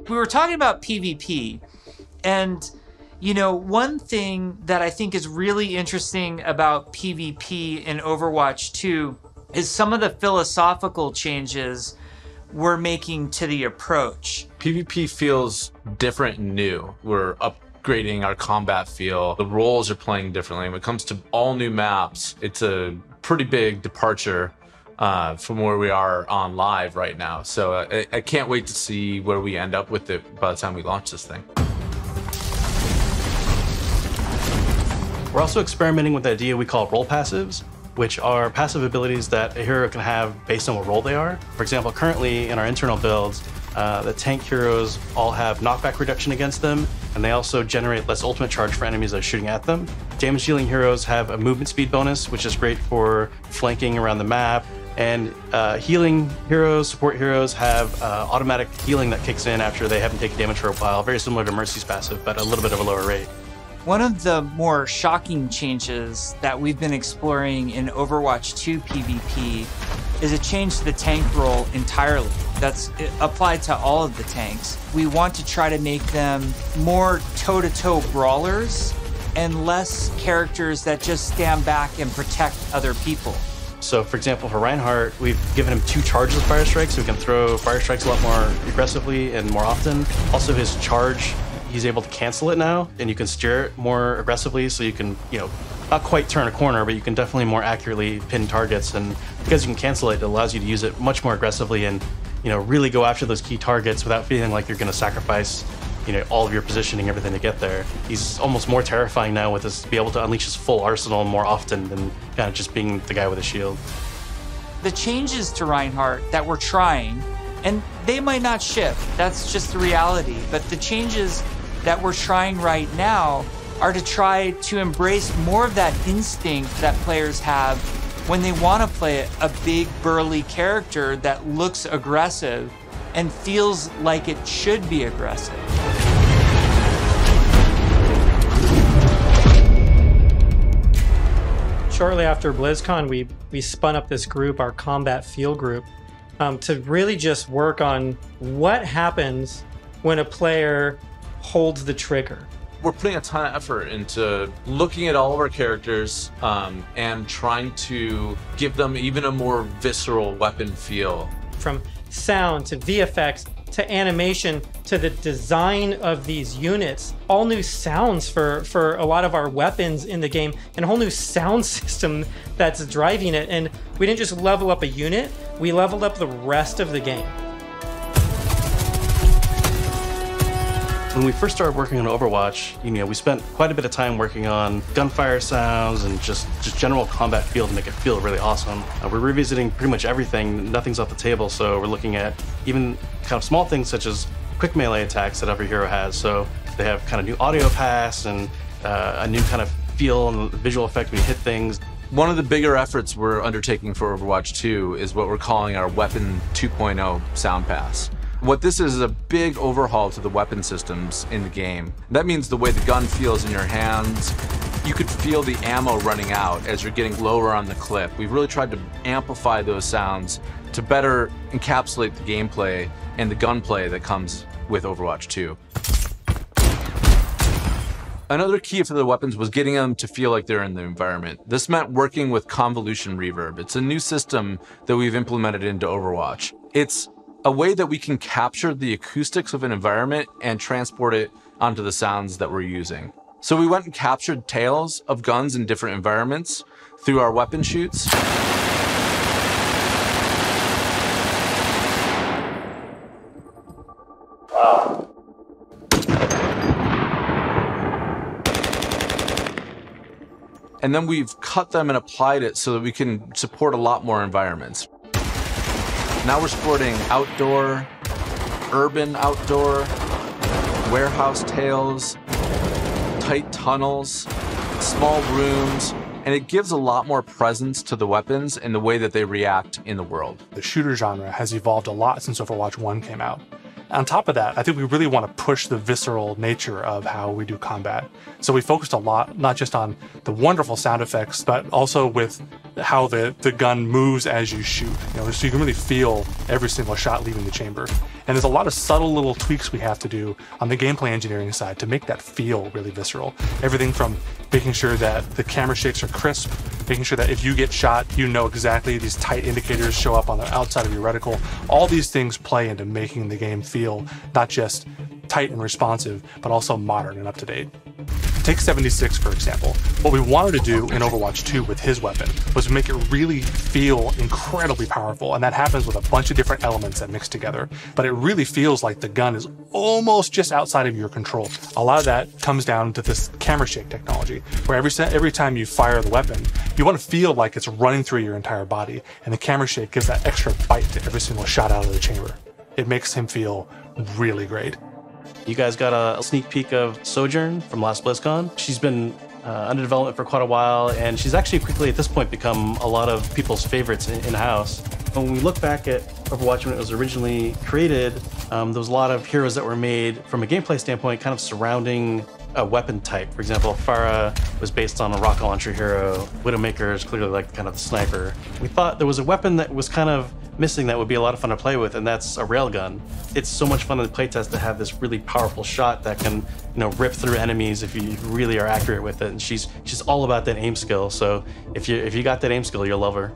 we were talking about PvP, and you know, one thing that I think is really interesting about PvP in Overwatch 2 is some of the philosophical changes we're making to the approach. PvP feels different and new. We're upgrading our combat feel. The roles are playing differently. When it comes to all new maps, it's a pretty big departure from where we are on live right now. So I can't wait to see where we end up with it by the time we launch this thing. We're also experimenting with the idea we call role passives, which are passive abilities that a hero can have based on what role they are. For example, currently in our internal builds, the tank heroes all have knockback reduction against them, and they also generate less ultimate charge for enemies that are shooting at them. Damage dealing heroes have a movement speed bonus, which is great for flanking around the map. And healing heroes, support heroes have automatic healing that kicks in after they haven't taken damage for a while, very similar to Mercy's passive, but a little bit of a lower rate. One of the more shocking changes that we've been exploring in Overwatch 2 PvP is a change to the tank role entirely. That's applied to all of the tanks. We want to try to make them more toe-to-toe brawlers and less characters that just stand back and protect other people. So for example, for Reinhardt, we've given him 2 charges of Fire Strike, so he can throw Fire Strikes a lot more aggressively and more often. Also his charge, he's able to cancel it now, and you can steer it more aggressively, so you can, you know, not quite turn a corner, but you can definitely more accurately pin targets. And because you can cancel it, it allows you to use it much more aggressively and, you know, really go after those key targets without feeling like you're going to sacrifice, you know, all of your positioning, everything to get there. He's almost more terrifying now with this, to be able to unleash his full arsenal more often than kind of just being the guy with a shield. The changes to Reinhardt that we're trying, and they might not shift, that's just the reality, but the changes that we're trying right now are to try to embrace more of that instinct that players have when they want to play a big burly character that looks aggressive and feels like it should be aggressive. Shortly after BlizzCon, we spun up this group, our combat field group, to really just work on what happens when a player holds the trigger. We're putting a ton of effort into looking at all of our characters and trying to give them even a more visceral weapon feel. From sound to VFX to animation to the design of these units, all new sounds for a lot of our weapons in the game, and a whole new sound system that's driving it. And we didn't just level up a unit, we leveled up the rest of the game. When we first started working on Overwatch, you know, we spent quite a bit of time working on gunfire sounds and just general combat feel to make it feel really awesome. We're revisiting pretty much everything, nothing's off the table, so we're looking at even kind of small things such as quick melee attacks that every hero has. So they have kind of new audio pass and a new kind of feel and visual effect when you hit things. One of the bigger efforts we're undertaking for Overwatch 2 is what we're calling our Weapon 2.0 sound pass. What this is a big overhaul to the weapon systems in the game. That means the way the gun feels in your hands. You could feel the ammo running out as you're getting lower on the clip. We've really tried to amplify those sounds to better encapsulate the gameplay and the gunplay that comes with Overwatch 2. Another key for the weapons was getting them to feel like they're in the environment. This meant working with Convolution Reverb. It's a new system that we've implemented into Overwatch. It's a way that we can capture the acoustics of an environment and transport it onto the sounds that we're using. So we went and captured tales of guns in different environments through our weapon shoots. Wow. And then we've cut them and applied it so that we can support a lot more environments. Now we're supporting outdoor, urban outdoor, warehouse tales, tight tunnels, small rooms, and it gives a lot more presence to the weapons and the way that they react in the world. The shooter genre has evolved a lot since Overwatch 1 came out. On top of that, I think we really want to push the visceral nature of how we do combat. So we focused a lot, not just on the wonderful sound effects, but also with how the gun moves as you shoot. You know, so you can really feel every single shot leaving the chamber. And there's a lot of subtle little tweaks we have to do on the gameplay engineering side to make that feel really visceral. Everything from making sure that the camera shakes are crisp, making sure that if you get shot, you know exactly these tight indicators show up on the outside of your reticle. All these things play into making the game feel not just tight and responsive, but also modern and up to date. Take 76, for example. What we wanted to do in Overwatch 2 with his weapon was make it really feel incredibly powerful, and that happens with a bunch of different elements that mix together. But it really feels like the gun is almost just outside of your control. A lot of that comes down to this camera shake technology, where every time you fire the weapon, you want to feel like it's running through your entire body, and the camera shake gives that extra bite to every single shot out of the chamber. It makes him feel really great. You guys got a sneak peek of Sojourn from last BlizzCon. She's been under development for quite a while, and she's actually quickly at this point become a lot of people's favorites in-house. When we look back at Overwatch when it was originally created, there was a lot of heroes that were made from a gameplay standpoint kind of surrounding a weapon type. For example, Pharah was based on a rocket launcher hero. Widowmaker is clearly like kind of the sniper. We thought there was a weapon that was kind of missing that would be a lot of fun to play with, and that's a railgun. It's so much fun in the playtest to have this really powerful shot that can, rip through enemies if you really are accurate with it. And she's all about that aim skill. So if you got that aim skill, you'll love her.